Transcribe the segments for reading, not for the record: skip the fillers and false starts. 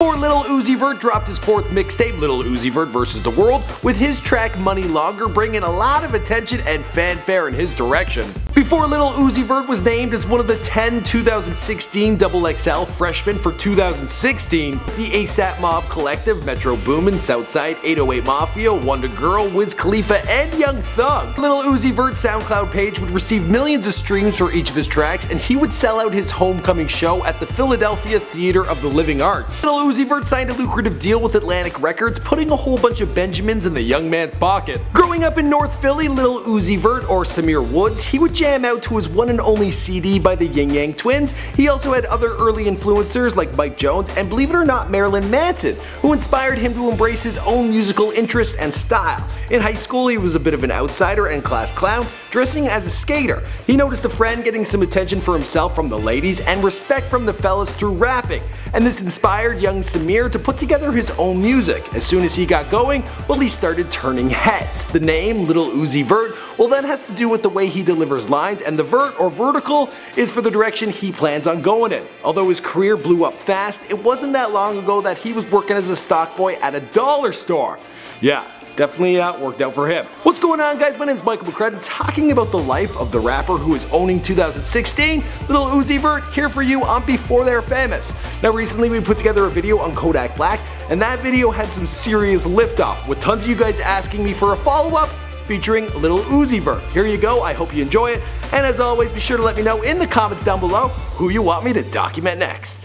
Before Lil Uzi Vert dropped his fourth mixtape, Lil Uzi Vert vs. the World, with his track Money Longer bringing a lot of attention and fanfare in his direction. Before Lil Uzi Vert was named as one of the 10 2016 XXL freshmen for 2016, the ASAP Mob Collective, Metro Boomin, Southside, 808 Mafia, Wonder Girl, Wiz Khalifa, and Young Thug. Lil Uzi Vert's SoundCloud page would receive millions of streams for each of his tracks, and he would sell out his homecoming show at the Philadelphia Theater of the Living Arts. Lil Uzi Vert signed a lucrative deal with Atlantic Records, putting a whole bunch of Benjamins in the young man's pocket. Growing up in North Philly, Lil Uzi Vert, or Symere Woods, he would jam out to his one and only CD by the Ying Twinz. He also had other early influencers like Mike Jones and, believe it or not, Marilyn Manson, who inspired him to embrace his own musical interest and style. In high school, he was a bit of an outsider and class clown, dressing as a skater. He noticed a friend getting some attention for himself from the ladies and respect from the fellas through rapping, and this inspired young Symere to put together his own music. As soon as he got going, well, he started turning heads. The name, Lil Uzi Vert, well, that has to do with the way he delivers lines, and the vert, or vertical, is for the direction he plans on going in. Although his career blew up fast, it wasn't that long ago that he was working as a stock boy at a dollar store. Yeah. Definitely worked out for him. What's going on, guys? My name is Michael McCrudden, talking about the life of the rapper who is owning 2016, Lil Uzi Vert, here for you on Before They're Famous. Now recently we put together a video on Kodak Black, and that video had some serious liftoff, with tons of you guys asking me for a follow-up featuring Lil Uzi Vert. Here you go, I hope you enjoy it, and as always, be sure to let me know in the comments down below who you want me to document next.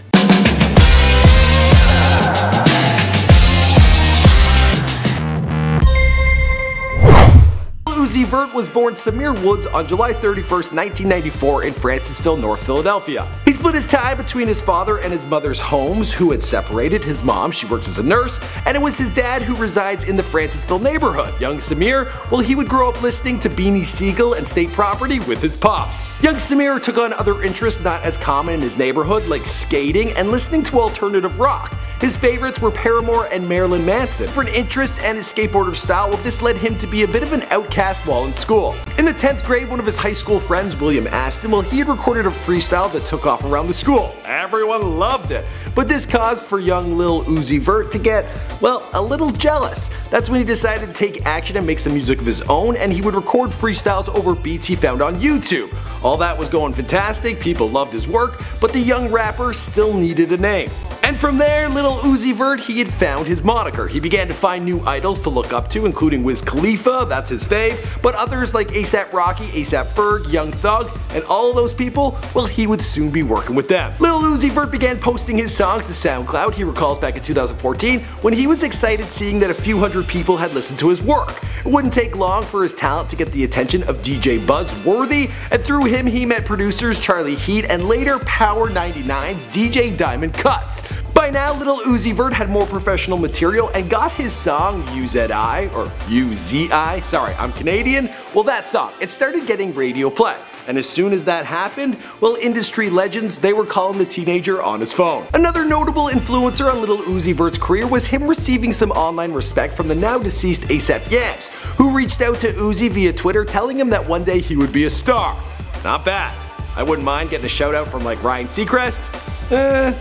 Uzi Vert was born Symere Woods on July 31st, 1994 in Francisville, North Philadelphia. He split his time between his father and his mother's homes, who had separated. His mom, she works as a nurse, and it was his dad who resides in the Francisville neighborhood. Young Symere, well, he would grow up listening to Beanie Sigel and State Property with his pops. Young Symere took on other interests not as common in his neighborhood, like skating and listening to alternative rock. His favorites were Paramore and Marilyn Manson. For an interest and his skateboarder style, well, this led him to be a bit of an outcast while in school. In the 10th grade, one of his high school friends, William Aston, well, he had recorded a freestyle that took off around the school. Everyone loved it. But this caused for young Lil Uzi Vert to get, well, a little jealous. That's when he decided to take action and make some music of his own, and he would record freestyles over beats he found on YouTube. All that was going fantastic, people loved his work, but the young rapper still needed a name. And from there, Lil Uzi Vert, he had found his moniker. He began to find new idols to look up to, including Wiz Khalifa, that's his fave, but others like ASAP Rocky, ASAP Ferg, Young Thug, and all of those people, well, he would soon be working with them. Lil Uzi Vert began posting his songs to SoundCloud, he recalls back in 2014, when he was excited seeing that a few hundred people had listened to his work. It wouldn't take long for his talent to get the attention of DJ Buzz Worthy, and through him he met producers Charlie Heat and later Power 99's DJ Diamond Cuts. By now, Lil Uzi Vert had more professional material and got his song UZI, or UZI, sorry, I'm Canadian, well, that song, it started getting radio play. And as soon as that happened, well, industry legends, they were calling the teenager on his phone. Another notable influencer on Lil Uzi Vert's career was him receiving some online respect from the now deceased ASAP Yams, who reached out to Uzi via Twitter telling him that one day he would be a star. Not bad. I wouldn't mind getting a shout out from like Ryan Seacrest.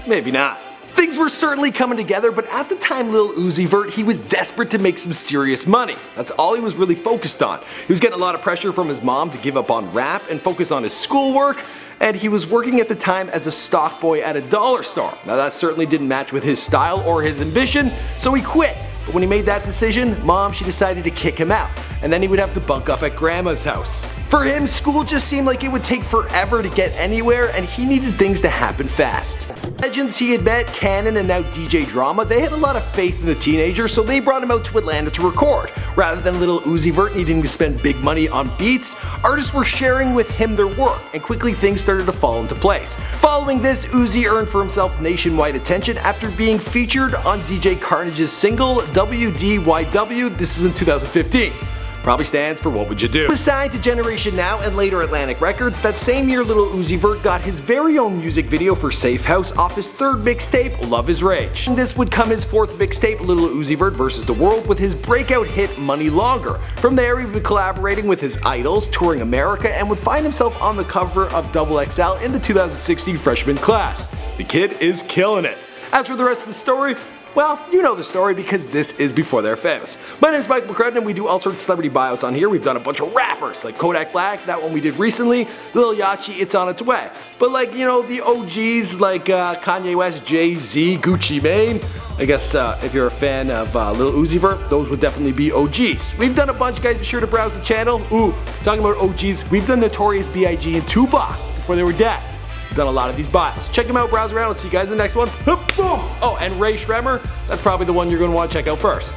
Maybe not. Things were certainly coming together, but at the time Lil Uzi Vert, he was desperate to make some serious money. That's all he was really focused on. He was getting a lot of pressure from his mom to give up on rap and focus on his schoolwork, and he was working at the time as a stock boy at a dollar store. Now that certainly didn't match with his style or his ambition, so he quit. But when he made that decision, Mom, she decided to kick him out, and then he would have to bunk up at Grandma's house. For him, school just seemed like it would take forever to get anywhere, and he needed things to happen fast. Legends he had met, Cannon and now DJ Drama, they had a lot of faith in the teenager, so they brought him out to Atlanta to record. Rather than Lil Uzi Vert needing to spend big money on beats, artists were sharing with him their work, and quickly things started to fall into place. Following this, Uzi earned for himself nationwide attention after being featured on DJ Carnage's single WDYW, this was in 2015. Probably stands for What Would You Do? He was signed to Generation Now and later Atlantic Records. That same year, Lil Uzi Vert got his very own music video for Safe House off his third mixtape, Love Is Rage. And this would come his fourth mixtape, Lil Uzi Vert vs. the World, with his breakout hit Money Longer. From there, he would be collaborating with his idols, touring America, and would find himself on the cover of XXL in the 2016 freshman class. The kid is killing it. As for the rest of the story, well, you know the story because this is before they're famous. My name is Michael McCrudden and we do all sorts of celebrity bios on here. We've done a bunch of rappers like Kodak Black, that one we did recently, Lil Yachty, It's On Its Way. But like, you know, the OGs like Kanye West, Jay-Z, Gucci Mane, I guess if you're a fan of Lil Uzi Vert, those would definitely be OGs. We've done a bunch, guys, be sure to browse the channel. Ooh, talking about OGs, we've done Notorious B.I.G. and Tupac before they were dead. Done a lot of these bios. Check them out, browse around, I'll see you guys in the next one. Oh, and Ray Shremmer, that's probably the one you're going to want to check out first.